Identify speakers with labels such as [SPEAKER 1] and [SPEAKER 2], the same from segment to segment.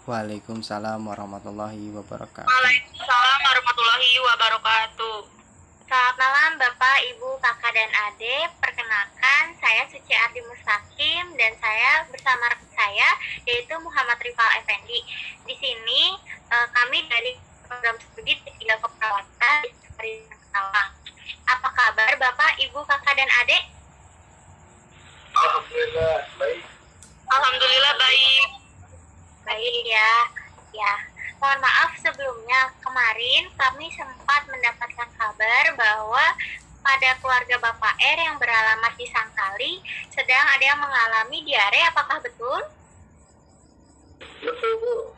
[SPEAKER 1] Waalaikumsalam warahmatullahi wabarakatuh.
[SPEAKER 2] Waalaikumsalam warahmatullahi wabarakatuh. Selamat malam Bapak, Ibu, Kakak, dan Adik. Perkenalkan, saya Suci Ardi Mustaqim dan saya bersama rekan saya yaitu Muhammad Rifal Effendi. Di sini kami dari program studi Tiga Keperawatan di Kerawang. Apa kabar Bapak, Ibu, Kakak, dan Adik?
[SPEAKER 3] Alhamdulillah baik.
[SPEAKER 2] Alhamdulillah baik. Baik ya. Mohon maaf sebelumnya, kemarin kami sempat mendapatkan kabar bahwa pada keluarga Bapak R yang beralamat di Sangkali sedang ada yang mengalami diare. Apakah betul?
[SPEAKER 3] Betul Bu.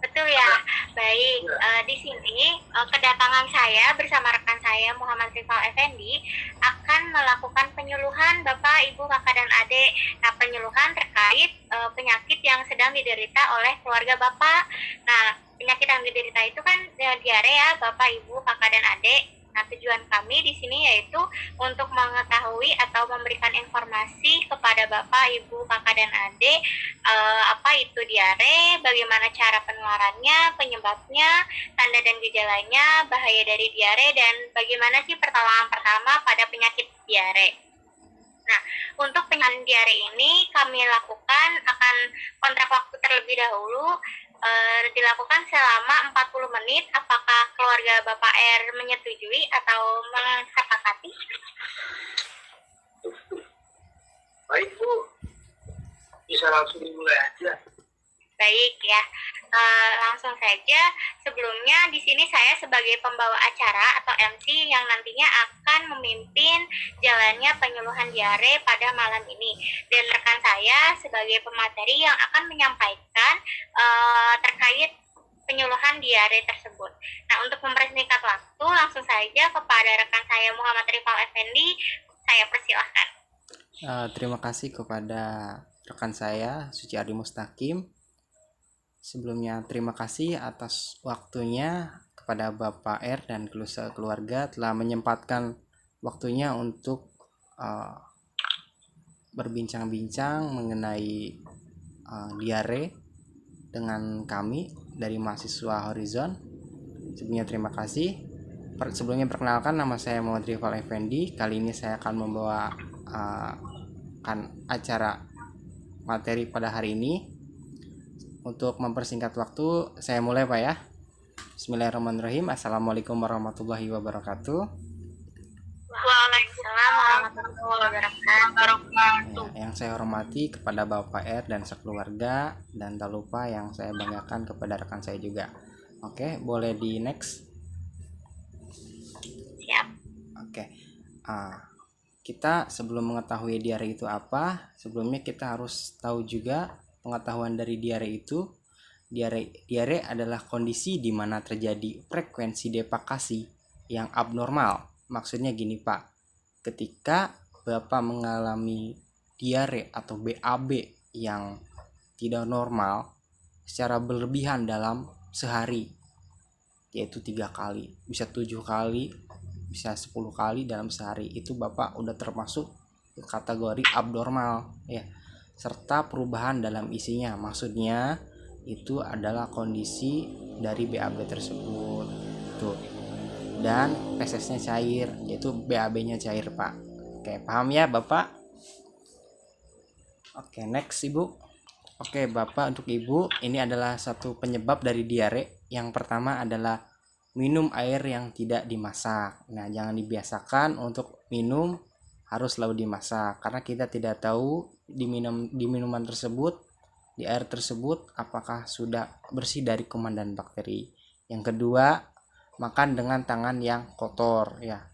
[SPEAKER 2] Betul ya. Baik, di sini kedatangan saya bersama rekan saya Muhammad Rifal Effendi akan melakukan penyuluhan Bapak, Ibu, Kakak, dan Adik. Nah, penyuluhan terkait penyakit yang sedang diderita oleh keluarga Bapak. Nah, penyakit yang diderita itu kan diare ya, Bapak, Ibu, Kakak, dan Adik. Nah, tujuan kami di sini yaitu untuk mengetahui atau memberikan informasi kepada Bapak, Ibu, Kakak, dan Adik apa itu diare, bagaimana cara penularannya, penyebabnya, tanda dan gejalanya, bahaya dari diare, dan bagaimana sih pertolongan pertama pada penyakit diare. Nah, untuk penyakit diare ini kami lakukan akan kontrak waktu terlebih dahulu dilakukan selama 40 menit. Apakah keluarga Bapak R menyetujui atau mensepakati?
[SPEAKER 3] Baik Bu. Bisa langsung dimulai aja.
[SPEAKER 2] Baik ya, langsung saja. Sebelumnya di sini saya sebagai pembawa acara atau MC yang nantinya akan memimpin jalannya penyuluhan diare pada malam ini, dan rekan saya sebagai pemateri yang akan menyampaikan terkait penyuluhan diare tersebut. Nah, untuk mempersingkat waktu, langsung saja kepada rekan saya Muhammad Rifal Effendi, saya persilahkan.
[SPEAKER 1] Terima kasih kepada rekan saya Suci Ardi Mustaqim. Sebelumnya terima kasih atas waktunya kepada Bapak R dan keluarga telah menyempatkan waktunya untuk berbincang-bincang mengenai diare dengan kami dari mahasiswa Horizon. Sebelumnya terima kasih. Sebelumnya perkenalkan, nama saya Muhammad Rifal Effendi. Kali ini saya akan membawa acara materi pada hari ini. Untuk mempersingkat waktu, saya mulai Pak ya. Bismillahirrahmanirrahim. Assalamualaikum warahmatullahi wabarakatuh.
[SPEAKER 2] Waalaikumsalam warahmatullahi wabarakatuh.
[SPEAKER 1] Yang saya hormati kepada Bapak R dan sekeluarga, dan tak lupa yang saya banggakan kepada rekan saya juga. Oke, boleh di next.
[SPEAKER 2] Siap.
[SPEAKER 1] Oke. Kita sebelum mengetahui diare itu apa, sebelumnya kita harus tahu juga pengetahuan dari diare itu. Diare adalah kondisi di mana terjadi frekuensi defekasi yang abnormal. Maksudnya gini Pak, ketika Bapak mengalami diare atau BAB yang tidak normal secara berlebihan dalam sehari, yaitu 3 kali, bisa 7 kali, bisa 10 kali dalam sehari, itu Bapak udah termasuk kategori abnormal ya, serta perubahan dalam isinya. Maksudnya itu adalah kondisi dari BAB tersebut tuh, dan fesesnya cair, yaitu BAB-nya cair Pak. Oke, paham ya Bapak? Oke, next Ibu. Oke Bapak, untuk Ibu, ini adalah satu penyebab dari diare. Yang pertama adalah minum air yang tidak dimasak. Nah, jangan dibiasakan untuk minum harus selalu dimasak, karena kita tidak tahu di minuman tersebut, di air tersebut, apakah sudah bersih dari kuman dan bakteri. Yang kedua, makan dengan tangan yang kotor ya,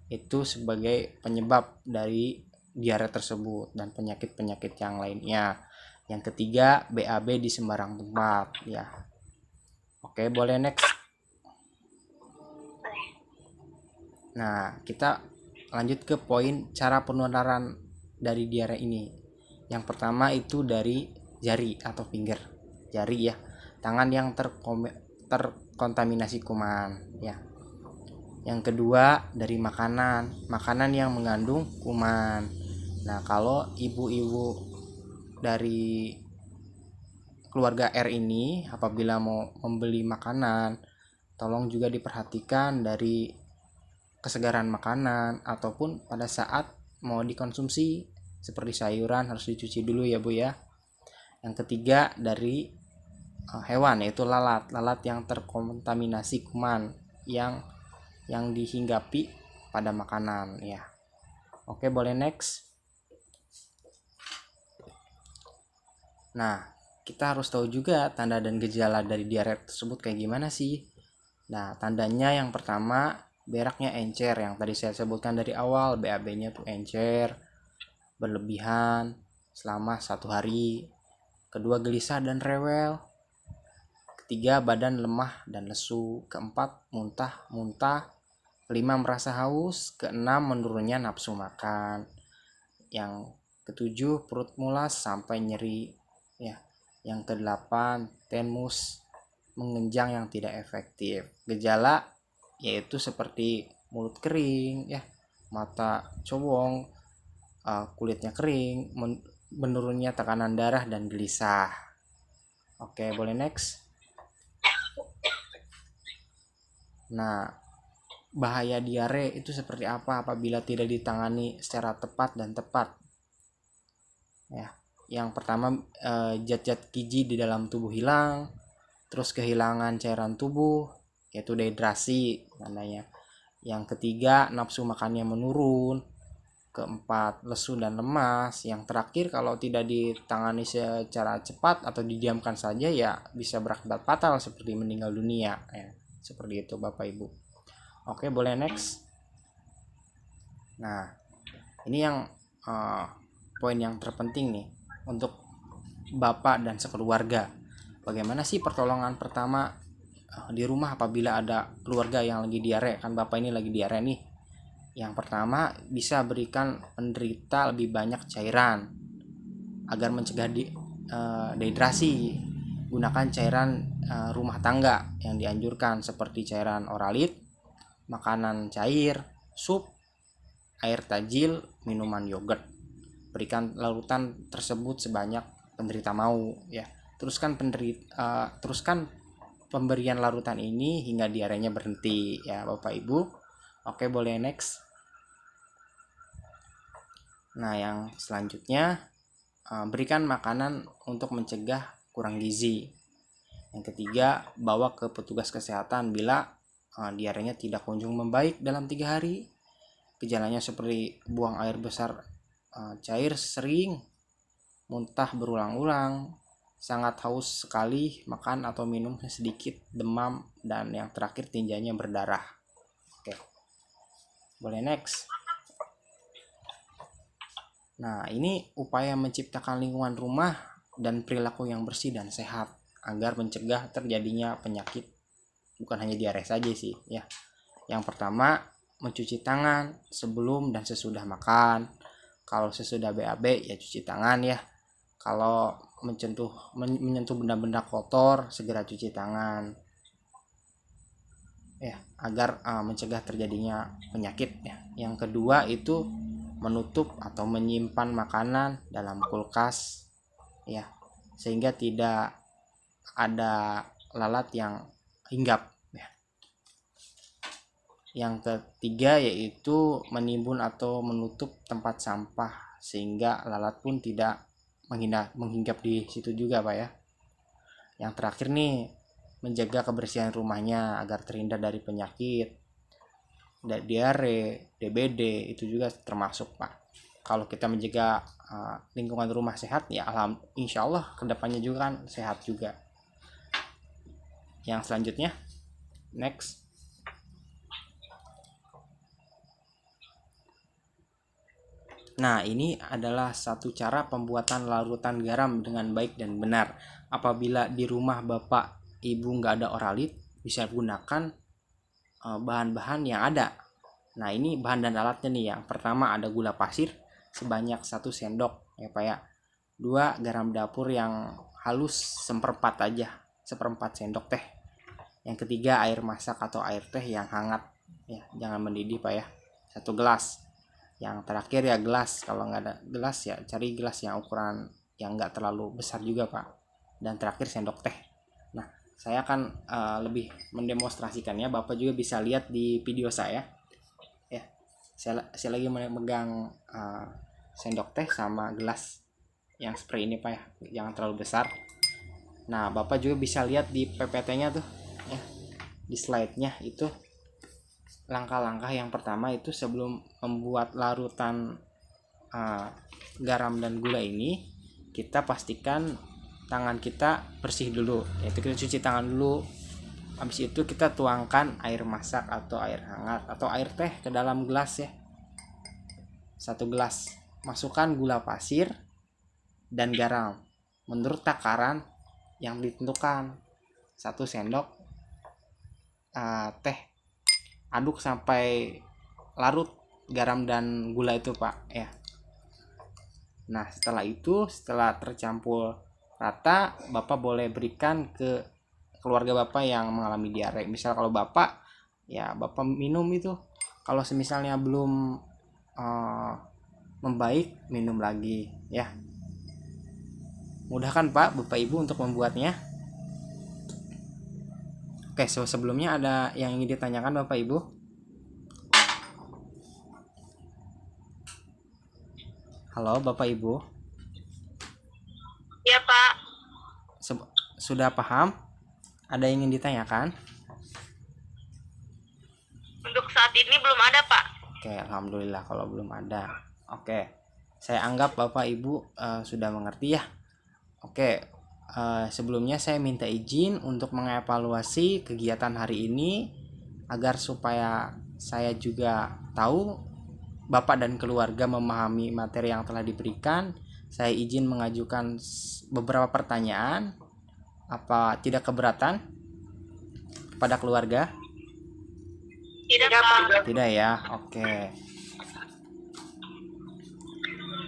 [SPEAKER 1] itu sebagai penyebab dari diare tersebut dan penyakit-penyakit yang lainnya. Yang ketiga, BAB di sembarang tempat ya. Oke, boleh next. Nah, kita lanjut ke poin cara penularan dari diare ini. Yang pertama itu dari jari atau finger, jari ya, tangan yang terkontaminasi kuman ya. Yang kedua dari makanan yang mengandung kuman. Nah, kalau ibu-ibu dari keluarga R ini apabila mau membeli makanan, tolong juga diperhatikan dari kesegaran makanan ataupun pada saat mau dikonsumsi seperti sayuran harus dicuci dulu ya Bu ya. Yang ketiga dari hewan, yaitu lalat yang terkontaminasi kuman yang dihinggapi pada makanan ya. Oke, boleh next. Nah, kita harus tahu juga tanda dan gejala dari diare tersebut kayak gimana sih. Nah, tandanya yang pertama, beraknya encer yang tadi saya sebutkan dari awal. BAB-nya tuh encer berlebihan selama 1 hari. Kedua, gelisah dan rewel. Ketiga, badan lemah dan lesu. Keempat, muntah. Kelima, merasa haus. Keenam, menurunnya nafsu makan. Yang ketujuh, perut mulas sampai nyeri ya. Yang kedelapan, tenmus mengenjang yang tidak efektif. Gejala yaitu seperti mulut kering ya, mata cowong, kulitnya kering, menurunnya tekanan darah dan gelisah. Oke, boleh next. Nah, bahaya diare itu seperti apa apabila tidak ditangani secara tepat dan tepat ya. Yang pertama, zat-zat gizi di dalam tubuh hilang, terus kehilangan cairan tubuh yaitu dehidrasi namanya. Yang ketiga, nafsu makannya menurun. Keempat, lesu dan lemas. Yang terakhir, kalau tidak ditangani secara cepat atau didiamkan saja ya bisa berakibat fatal seperti meninggal dunia ya. Seperti itu Bapak Ibu. Oke, boleh next. Nah, ini yang poin yang terpenting nih untuk Bapak dan sekeluarga. Bagaimana sih pertolongan pertama di rumah apabila ada keluarga yang lagi diare? Kan Bapak ini lagi diare nih. Yang pertama, bisa berikan penderita lebih banyak cairan agar mencegah dehidrasi. Gunakan cairan rumah tangga yang dianjurkan seperti cairan oralit, makanan cair, sup, air tajil, minuman yogurt. Berikan larutan tersebut sebanyak penderita mau ya. Teruskan pemberian larutan ini hingga diarenya berhenti ya Bapak Ibu. Oke, boleh next. Nah, yang selanjutnya, berikan makanan untuk mencegah kurang gizi. Yang ketiga, bawa ke petugas kesehatan bila diarenya tidak kunjung membaik dalam 3 hari. Gejalanya seperti buang air besar cair sering, muntah berulang-ulang, sangat haus sekali, makan atau minum sedikit, demam, dan yang terakhir tinjanya berdarah. Oke, boleh next. Nah, ini upaya menciptakan lingkungan rumah dan perilaku yang bersih dan sehat agar mencegah terjadinya penyakit, bukan hanya diare saja sih ya. Yang pertama, mencuci tangan sebelum dan sesudah makan. Kalau sesudah BAB ya cuci tangan ya. Kalau menyentuh benda-benda kotor, segera cuci tangan ya, agar mencegah terjadinya penyakit ya. Yang kedua itu menutup atau menyimpan makanan dalam kulkas ya, sehingga tidak ada lalat yang hinggap ya. Yang ketiga yaitu menimbun atau menutup tempat sampah sehingga lalat pun tidak menghinggap di situ juga Pak ya. Yang terakhir nih, menjaga kebersihan rumahnya agar terhindar dari penyakit diare, DBD itu juga termasuk Pak. Kalau kita menjaga lingkungan rumah sehat ya insya Allah kedepannya juga kan sehat juga. Yang selanjutnya next. Nah, ini adalah satu cara pembuatan larutan garam dengan baik dan benar. Apabila di rumah Bapak Ibu nggak ada oralit, bisa gunakan bahan-bahan yang ada. Nah, ini bahan dan alatnya nih. Yang pertama ada gula pasir sebanyak 1 sendok ya Pak ya. 2, garam dapur yang halus seperempat sendok teh. Yang ketiga, air masak atau air teh yang hangat ya, jangan mendidih Pak ya, 1 gelas. Yang terakhir ya gelas, kalau nggak ada gelas ya cari gelas yang ukuran yang nggak terlalu besar juga Pak, dan terakhir sendok teh. Nah, saya akan lebih mendemonstrasikannya. Bapak juga bisa lihat di video saya. Ya, saya lagi memegang sendok teh sama gelas yang spray ini Pak ya, jangan terlalu besar. Nah, Bapak juga bisa lihat di PPT-nya tuh ya, di slide-nya itu langkah-langkah yang pertama itu sebelum membuat larutan garam dan gula ini, kita pastikan tangan kita bersih dulu, yaitu kita cuci tangan dulu. Habis itu kita tuangkan air masak atau air hangat atau air teh ke dalam gelas ya, 1 gelas. Masukkan gula pasir dan garam menurut takaran yang ditentukan, 1 sendok teh. Aduk sampai larut garam dan gula itu Pak ya. Nah, setelah tercampur rata, Bapak boleh berikan ke keluarga Bapak yang mengalami diare. Misal kalau Bapak, ya Bapak minum itu. Kalau semisalnya belum membaik, minum lagi ya. Mudah kan Pak, Bapak Ibu untuk membuatnya? Oke, sebelumnya ada yang ingin ditanyakan Bapak Ibu? Halo Bapak Ibu,
[SPEAKER 2] Ya Pak.
[SPEAKER 1] sudah paham? Ada yang ingin ditanyakan?
[SPEAKER 2] Untuk saat ini belum ada Pak.
[SPEAKER 1] Oke, alhamdulillah kalau belum ada. Oke, saya anggap Bapak Ibu sudah mengerti ya. Oke, sebelumnya saya minta izin untuk mengevaluasi kegiatan hari ini agar supaya saya juga tahu Bapak dan keluarga memahami materi yang telah diberikan. Saya izin mengajukan beberapa pertanyaan. Apa tidak keberatan pada keluarga?
[SPEAKER 2] Tidak Pak.
[SPEAKER 1] Tidak ya. Oke.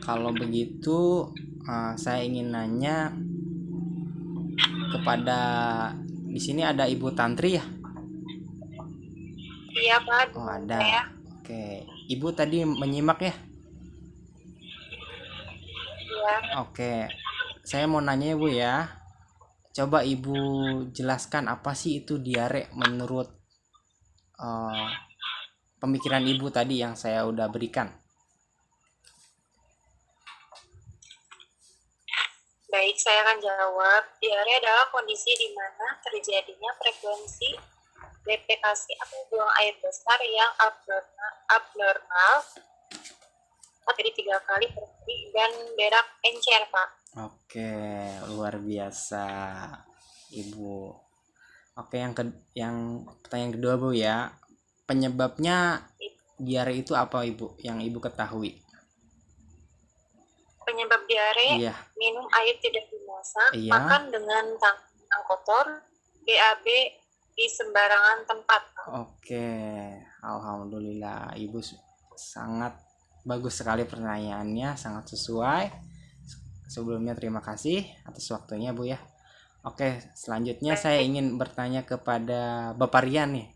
[SPEAKER 1] Kalau begitu saya ingin nanya kepada, di sini ada Ibu Tantri ya?
[SPEAKER 2] Iya Pak.
[SPEAKER 1] Oh, ada. Oke. Ibu tadi menyimak ya?
[SPEAKER 2] Iya.
[SPEAKER 1] Oke. Saya mau nanya ya Bu ya. Coba Ibu jelaskan apa sih itu diare menurut pemikiran Ibu tadi yang saya udah berikan.
[SPEAKER 2] Baik, saya akan jawab. Diare adalah kondisi di mana terjadinya frekuensi defekasi atau buang air besar yang abnormal dari 3 kali per hari dan berak encer Pak.
[SPEAKER 1] Oke, luar biasa Ibu. Oke, yang pertanyaan kedua Bu ya. Penyebabnya diare itu apa Ibu yang Ibu ketahui?
[SPEAKER 2] Penyebab diare,
[SPEAKER 1] Iya.
[SPEAKER 2] minum air tidak dimasak,
[SPEAKER 1] Iya.
[SPEAKER 2] makan dengan tangan yang kotor, BAB di sembarangan tempat.
[SPEAKER 1] Oke, alhamdulillah Ibu sangat bagus sekali pertanyaannya, sangat sesuai. Sebelumnya terima kasih atas waktunya Bu ya. Oke, selanjutnya saya ingin bertanya kepada Bapak Rian nih.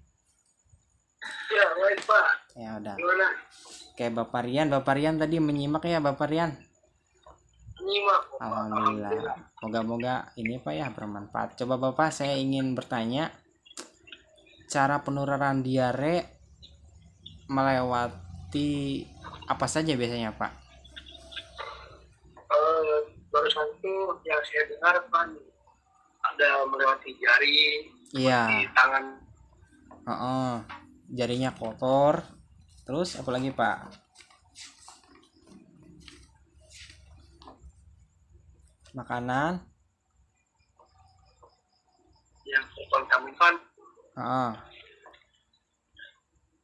[SPEAKER 3] Ya, baik Pak.
[SPEAKER 1] Ya udah.
[SPEAKER 3] Gimana?
[SPEAKER 1] Oke, Bapak Rian tadi menyimak ya Bapak Rian.
[SPEAKER 3] Nyimak.
[SPEAKER 1] Alhamdulillah. Moga-moga ini Pak ya bermanfaat. Coba Bapak, saya ingin bertanya cara penularan diare melewati apa saja biasanya Pak?
[SPEAKER 3] Barusan itu yang saya dengar kan ada melewati jari,
[SPEAKER 1] Iya.
[SPEAKER 3] di tangan.
[SPEAKER 1] Jarinya kotor. Terus apa lagi Pak? Makanan.
[SPEAKER 3] Yang terkontaminkan.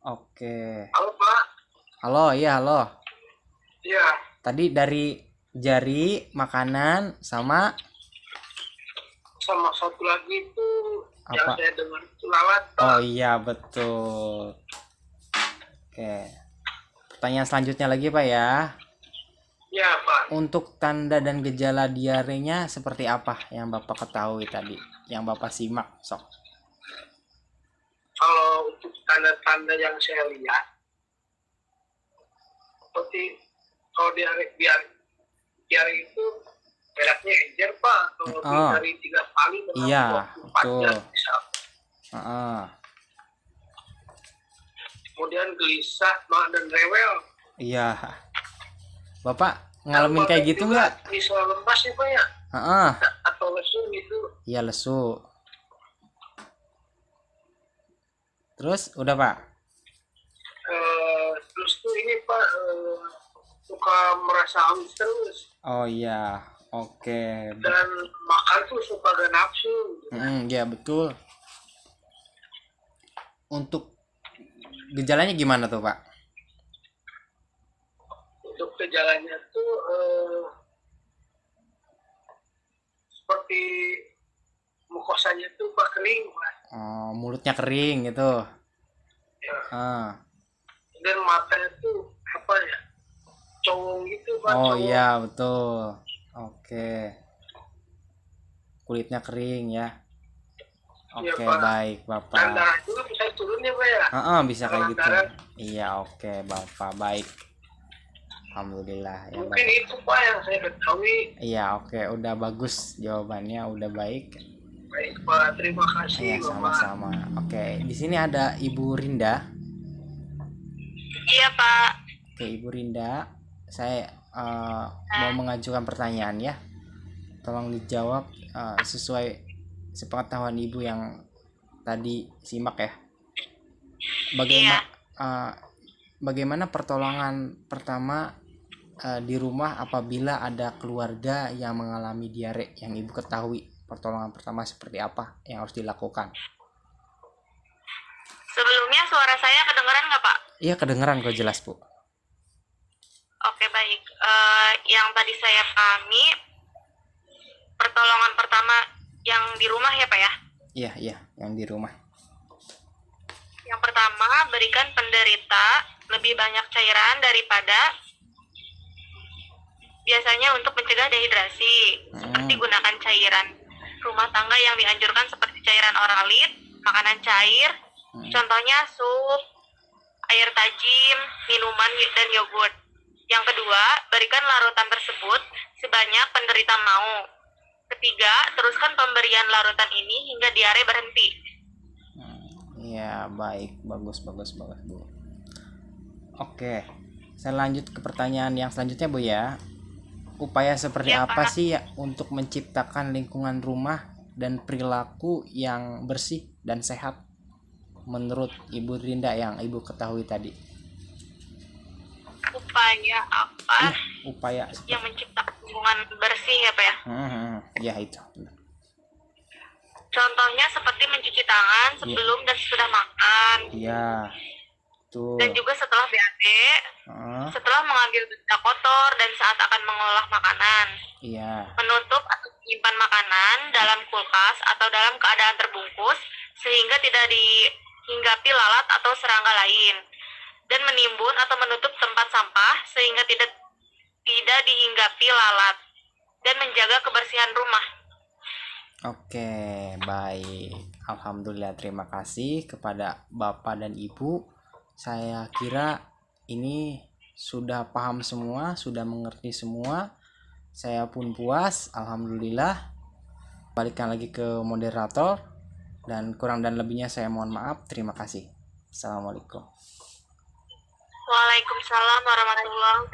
[SPEAKER 1] Oke.
[SPEAKER 3] Halo Pak.
[SPEAKER 1] Halo, iya halo.
[SPEAKER 3] Iya.
[SPEAKER 1] Tadi dari jari, makanan, sama
[SPEAKER 3] satu lagi itu yang
[SPEAKER 1] apa?
[SPEAKER 3] saya dengar itu lalat Pak.
[SPEAKER 1] Oh iya betul. Oke. Pertanyaan selanjutnya lagi Pak ya.
[SPEAKER 3] Ya Pak.
[SPEAKER 1] Untuk tanda dan gejala diarenya seperti apa yang Bapak ketahui tadi, yang Bapak simak sok?
[SPEAKER 3] Kalau untuk tanda-tanda yang saya lihat, seperti kalau diare itu mereknya encer Pak, atau lebih
[SPEAKER 1] Oh,
[SPEAKER 3] dari 3 kali dalam
[SPEAKER 1] iya,
[SPEAKER 3] 24
[SPEAKER 1] betul.
[SPEAKER 3] jam misal.
[SPEAKER 1] Heeh.
[SPEAKER 3] Kemudian gelisah, mak, dan rewel.
[SPEAKER 1] Iya. Bapak
[SPEAKER 3] Dan
[SPEAKER 1] ngalamin kayak
[SPEAKER 3] badan
[SPEAKER 1] gitu
[SPEAKER 3] juga
[SPEAKER 1] nggak?
[SPEAKER 3] bisa lemas ya Pak ya,
[SPEAKER 1] Heeh.
[SPEAKER 3] atau lesu gitu.
[SPEAKER 1] Iya, lesu. Terus udah, Pak?
[SPEAKER 3] Terus tuh ini Pak, suka merasa haus terus.
[SPEAKER 1] Oh iya. Oke.
[SPEAKER 3] Dan makan tuh suka gak nafsu gitu kan.
[SPEAKER 1] Ya betul. Untuk gejalanya gimana tuh, Pak?
[SPEAKER 3] Untuk gejalanya tuh seperti mukosanya tuh Pak kering Pak.
[SPEAKER 1] Oh, mulutnya kering gitu.
[SPEAKER 3] Ya.
[SPEAKER 1] Ah.
[SPEAKER 3] Dan matanya tuh apa ya, cowong gitu Pak,
[SPEAKER 1] Oh
[SPEAKER 3] cowong.
[SPEAKER 1] iya, betul. Oke. Kulitnya kering ya.
[SPEAKER 3] Iya
[SPEAKER 1] Oke,
[SPEAKER 3] Pak.
[SPEAKER 1] baik,
[SPEAKER 3] Dan
[SPEAKER 1] Bapak.
[SPEAKER 3] darah juga bisa turun ya Pak ya.
[SPEAKER 1] Bisa kayak
[SPEAKER 3] Tekanan
[SPEAKER 1] gitu.
[SPEAKER 3] darah.
[SPEAKER 1] Iya, oke, Bapak. Baik. Alhamdulillah ya,
[SPEAKER 3] Mungkin
[SPEAKER 1] Bapak.
[SPEAKER 3] itu Pak yang saya ketahui.
[SPEAKER 1] Iya, oke, udah bagus jawabannya, udah baik.
[SPEAKER 3] Baik Pak, terima kasih
[SPEAKER 1] Iya,
[SPEAKER 3] Bapak.
[SPEAKER 1] sama-sama. Oke, di sini ada Ibu Rinda.
[SPEAKER 2] Iya Pak.
[SPEAKER 1] Oke, Ibu Rinda, saya mau mengajukan pertanyaan ya. Tolong dijawab sesuai sepengetahuan Ibu yang tadi simak ya.
[SPEAKER 2] Iya.
[SPEAKER 1] Bagaimana pertolongan pertama di rumah apabila ada keluarga yang mengalami diare yang Ibu ketahui? Pertolongan pertama seperti apa yang harus dilakukan?
[SPEAKER 2] Sebelumnya suara saya kedengeran nggak Pak?
[SPEAKER 1] Iya, kedengeran kok, jelas Bu.
[SPEAKER 2] Oke baik. Yang tadi saya pahami, pertolongan pertama yang di rumah ya Pak ya?
[SPEAKER 1] Iya, yang di rumah.
[SPEAKER 2] Yang pertama, berikan penderita lebih banyak cairan daripada biasanya untuk mencegah dehidrasi. Seperti gunakan cairan rumah tangga yang dianjurkan seperti cairan oralit, makanan cair, contohnya sup, air tajim, minuman, dan yogurt. Yang kedua, berikan larutan tersebut sebanyak penderita mau. Ketiga, teruskan pemberian larutan ini hingga diare berhenti.
[SPEAKER 1] Iya, baik, bagus Bu. Oke, saya lanjut ke pertanyaan yang selanjutnya Bu ya. Upaya seperti
[SPEAKER 2] Ya,
[SPEAKER 1] apa
[SPEAKER 2] Pak.
[SPEAKER 1] sih ya untuk menciptakan lingkungan rumah dan perilaku yang bersih dan sehat menurut Ibu Rinda yang Ibu ketahui tadi?
[SPEAKER 2] Upaya apa
[SPEAKER 1] Upaya
[SPEAKER 2] yang menciptakan lingkungan bersih ya Pak ya?
[SPEAKER 1] Ya itu.
[SPEAKER 2] Contohnya seperti mencuci tangan sebelum dan sesudah makan.
[SPEAKER 1] Iya. Tuh.
[SPEAKER 2] Dan juga setelah BAB, setelah mengambil benda kotor dan saat akan mengolah makanan.
[SPEAKER 1] Iya.
[SPEAKER 2] Menutup atau menyimpan makanan dalam kulkas atau dalam keadaan terbungkus sehingga tidak dihinggapi lalat atau serangga lain. Dan menimbun atau menutup tempat sampah sehingga tidak dihinggapi lalat. Dan menjaga kebersihan rumah.
[SPEAKER 1] Oke, baik. Alhamdulillah, terima kasih kepada Bapak dan Ibu. Saya kira ini sudah paham semua, sudah mengerti semua. Saya pun puas, alhamdulillah. Balikkan lagi ke moderator, dan kurang dan lebihnya saya mohon maaf. Terima kasih. Assalamualaikum.
[SPEAKER 2] Waalaikumsalam warahmatullahi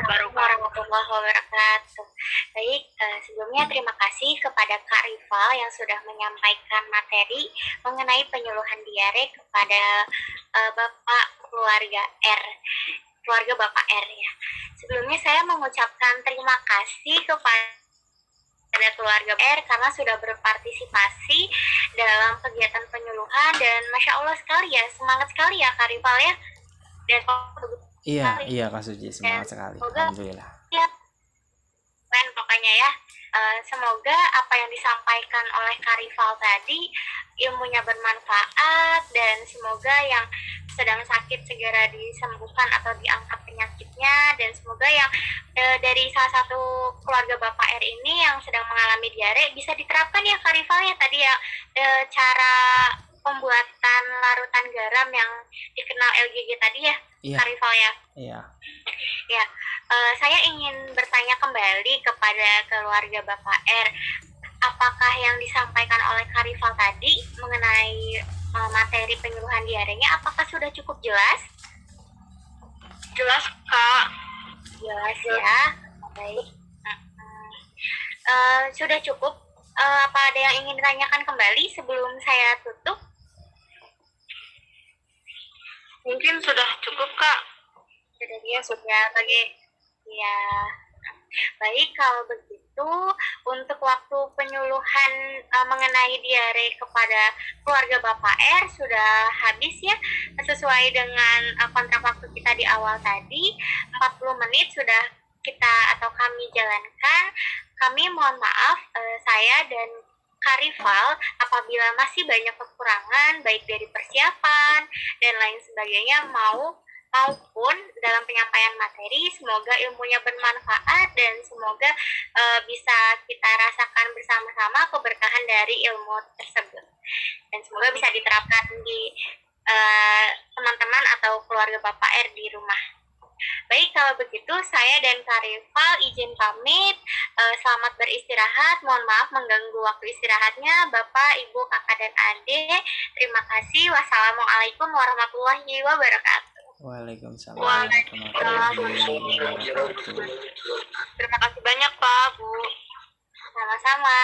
[SPEAKER 2] wabarakatuh. Baik, sebelumnya terima kasih kepada Kak Rival yang sudah menyampaikan materi mengenai penyuluhan diare kepada Bapak keluarga Bapak R ya. Sebelumnya saya mengucapkan terima kasih kepada keluarga R karena sudah berpartisipasi dalam kegiatan penyuluhan, dan Masya Allah sekali ya, semangat sekali ya Kak Rival ya. Dan
[SPEAKER 1] Iya Kak Suci, semangat sekali. Alhamdulillah.
[SPEAKER 2] Ya, keren pokoknya ya. Semoga apa yang disampaikan oleh Kak Rival tadi ilmunya bermanfaat, dan semoga yang sedang sakit segera disembuhkan atau diangkat penyakitnya, dan semoga yang dari salah satu keluarga Bapak R ini yang sedang mengalami diare bisa diterapkan ya Kak Rival ya tadi ya, cara pembuatan larutan garam yang dikenal LGG tadi ya,
[SPEAKER 1] Iya.
[SPEAKER 2] Kak Rival ya.
[SPEAKER 1] Iya.
[SPEAKER 2] Ya, Saya ingin bertanya kembali kepada keluarga Bapak R. Apakah yang disampaikan oleh Karifal tadi mengenai materi penyuluhan diarenya, apakah sudah cukup jelas?
[SPEAKER 4] Jelas, Kak.
[SPEAKER 2] Jelas ya. Baik. Sudah cukup. Apa ada yang ingin ditanyakan kembali sebelum saya tutup?
[SPEAKER 4] Mungkin sudah cukup, Kak.
[SPEAKER 2] Sudah bagi ya. Baik, kalau begitu untuk waktu penyuluhan mengenai diare kepada keluarga Bapak R sudah habis ya, sesuai dengan kontrak waktu kita di awal tadi. 40 menit sudah kita atau kami jalankan. Kami mohon maaf, saya dan Karifal apabila masih banyak kekurangan baik dari persiapan dan lain sebagainya maupun dalam penyampaian materi. Semoga ilmunya bermanfaat dan semoga bisa kita rasakan bersama-sama keberkahan dari ilmu tersebut, dan semoga bisa diterapkan di teman-teman atau keluarga Bapak R di rumah. Baik, kalau begitu saya dan Karifal izin pamit. Selamat beristirahat. Mohon maaf mengganggu waktu istirahatnya Bapak, Ibu, Kakak, dan Adik. Terima kasih. Wassalamualaikum warahmatullahi wabarakatuh.
[SPEAKER 1] Waalaikumsalam
[SPEAKER 4] Waalaikumsalam.
[SPEAKER 1] warahmatullahi wabarakatuh.
[SPEAKER 4] Terima kasih banyak, Pak, Bu.
[SPEAKER 2] Sama-sama.